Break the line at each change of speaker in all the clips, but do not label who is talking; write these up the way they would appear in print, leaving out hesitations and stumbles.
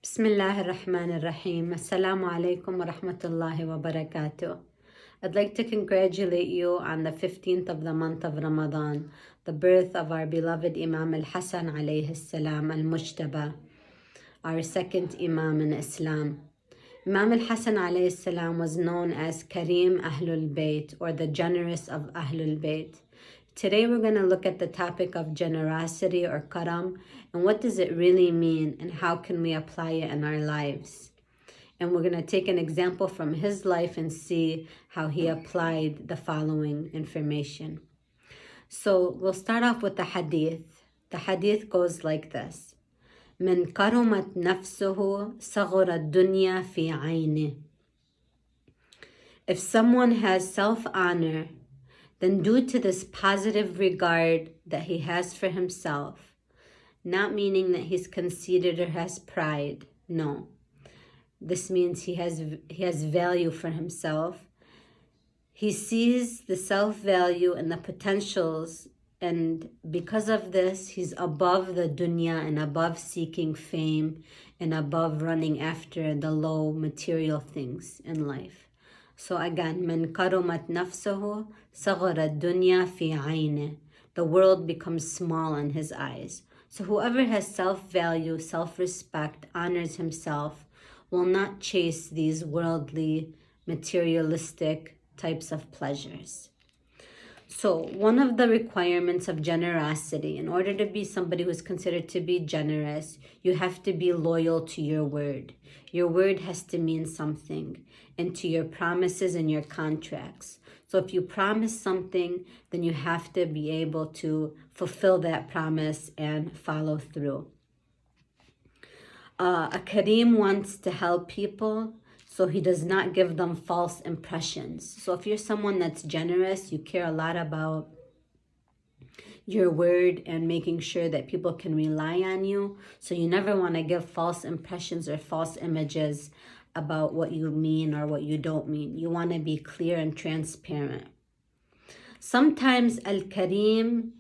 Bismillah ar-Rahman ar-Rahim. Assalamu alaikum wa rahmatullahi wa barakatuh. I'd like to congratulate you on the 15th of the month of Ramadan, the birth of our beloved Imam al-Hassan alayhi salam al-Mujtaba, our second Imam in Islam. Imam al-Hassan alayhi salam was known as Kareem Ahlul Bayt, or the generous of Ahlul Bayt. Today we're going to look at the topic of generosity or karam, and what does it really mean and how can we apply it in our lives. And we're going to take an example from his life and see how he applied the following information. So we'll start off with the hadith. The hadith goes like this. من كرمت نفسه صغر الدنيا في عينه. If someone has self-honor, then due to this positive regard that he has for himself, not meaning that he's conceited or has pride, no. This means he has value for himself. He sees the self-value and the potentials, and because of this, he's above the dunya and above seeking fame and above running after the low material things in life. So again, من كرمت نفسه صغر الدنيا في عينه. The world becomes small in his eyes. So whoever has self-value, self-respect, honors himself, will not chase these worldly, materialistic types of pleasures. So one of the requirements of generosity, in order to be somebody who's considered to be generous, you have to be loyal to your word. Your word has to mean something, and to your promises and your contracts. So if you promise something, then you have to be able to fulfill that promise and follow through. A Kareem wants to help people, so he does not give them false impressions. So if you're someone that's generous, you care a lot about your word and making sure that people can rely on you. So you never want to give false impressions or false images about what you mean or what you don't mean. You want to be clear and transparent. Sometimes al-Kareem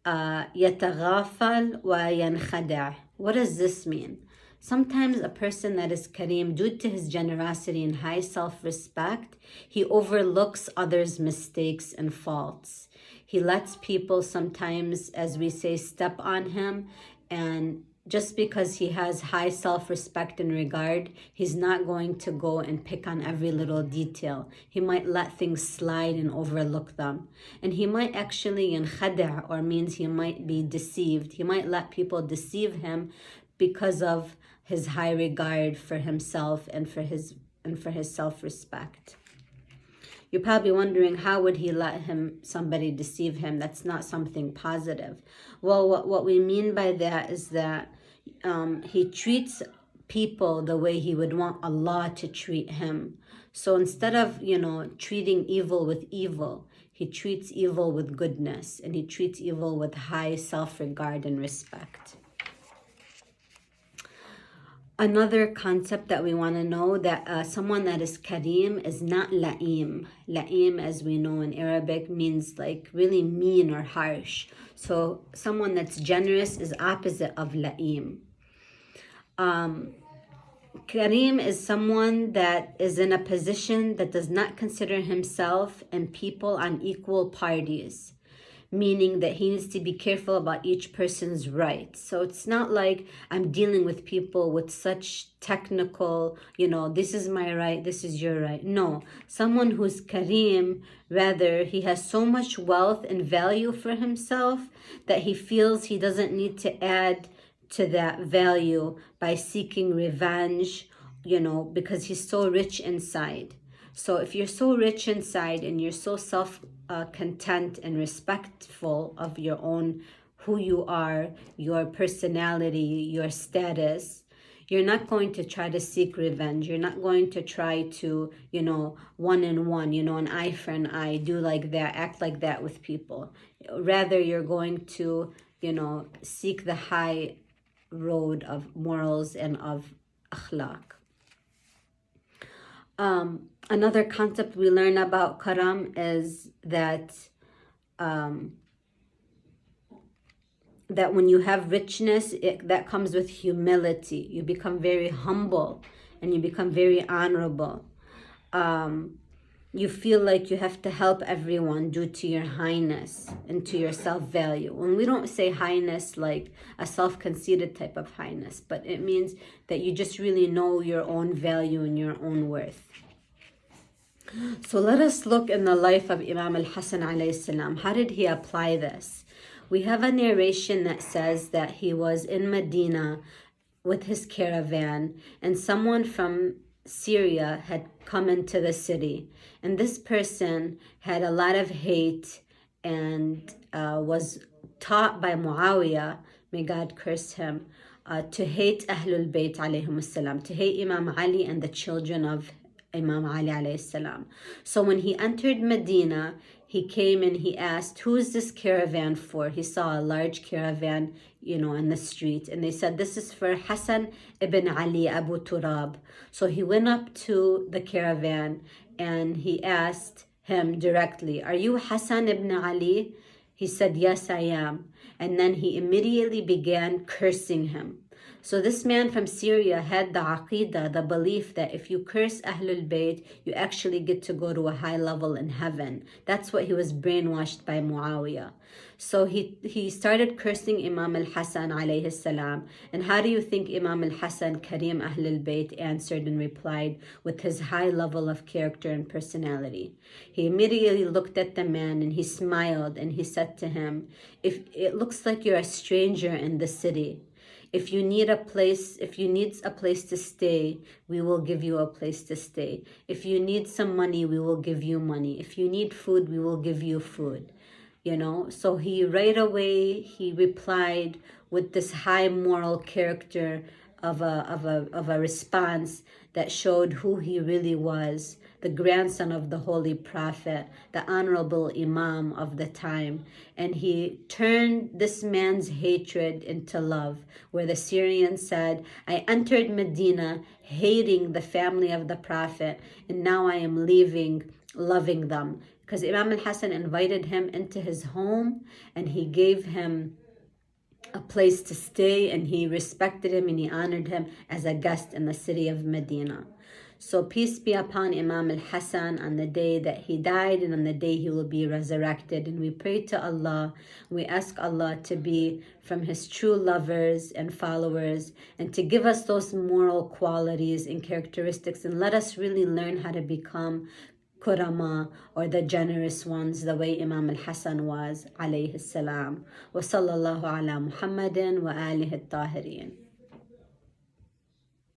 يتغافل وينخدع. What does this mean? Sometimes a person that is Kareem, due to his generosity and high self-respect, he overlooks others' mistakes and faults. He lets people sometimes, as we say, step on him, and just because he has high self-respect and regard, he's not going to go and pick on every little detail. He might let things slide and overlook them. And he might actually yankhada', or means he might be deceived. He might let people deceive him because of his high regard for himself and for his self-respect. You're probably wondering, how would he let somebody deceive him? That's not something positive. Well, what we mean by that is that he treats people the way he would want Allah to treat him. So instead of, treating evil with evil, he treats evil with goodness, and he treats evil with high self-regard and respect. Another concept that we want to know, that someone that is Kareem is not la'im. La'im, as we know in Arabic, means like really mean or harsh. So someone that's generous is opposite of la'im. Kareem is someone that is in a position that does not consider himself and people on equal parties, meaning that he needs to be careful about each person's rights. So it's not like I'm dealing with people with such technical, this is my right, this is your right. No, someone who's Kareem, rather, he has so much wealth and value for himself that he feels he doesn't need to add to that value by seeking revenge, because he's so rich inside. So if you're so rich inside and you're so content and respectful of your own, who you are, your personality, your status, you're not going to try to seek revenge. You're not going to try to, one and one, an eye for an eye, do like that, act like that with people. Rather, you're going to, seek the high road of morals and of akhlaq. Another concept we learn about karam is that that when you have richness, that comes with humility. You become very humble and you become very honorable. You feel like you have to help everyone due to your highness and to your self-value. And we don't say highness like a self-conceited type of highness, but it means that you just really know your own value and your own worth. So let us look in the life of Imam al-Hassan alayhi salam. How did he apply this? We have a narration that says that he was in Medina with his caravan, and someone from Syria had come into the city. And this person had a lot of hate and was taught by Muawiyah, may God curse him, to hate Ahlul Bayt alayhim salam, to hate Imam Ali and the children of Imam Ali alayhi salam. So when he entered Medina, he came and he asked, who is this caravan for? He saw a large caravan, in the street. And they said, this is for Hassan ibn Ali Abu Turab. So he went up to the caravan and he asked him directly, are you Hassan ibn Ali? He said, yes, I am. And then he immediately began cursing him. So this man from Syria had the aqidah, the belief that if you curse Ahlul Bayt, you actually get to go to a high level in heaven. That's what he was brainwashed by Muawiyah. So he started cursing Imam al-Hassan alayhi salam. And how do you think Imam al-Hassan, Kareem Ahlul Bayt, answered and replied with his high level of character and personality? He immediately looked at the man and he smiled and he said to him, if it looks like you're a stranger in the city, if you need a place to stay, we will give you a place to stay. If you need some money, we will give you money. If you need food, we will give you food. So he right away, he replied with this high moral character of a response that showed who he really was, the grandson of the Holy Prophet, the honorable Imam of the time. And he turned this man's hatred into love, where the Syrian said, I entered Medina hating the family of the Prophet, and now I am leaving loving them. Because Imam al-Hassan invited him into his home and he gave him a place to stay, and he respected him and he honored him as a guest in the city of Medina. So peace be upon Imam al-Hassan on the day that he died and on the day he will be resurrected. And we pray to Allah, we ask Allah to be from his true lovers and followers and to give us those moral qualities and characteristics, and let us really learn how to become Kurama, or the generous ones, the way Imam al-Hassan was, alayhi salam. Wa sallallahu ala Muhammadin wa alihi at-tahirin.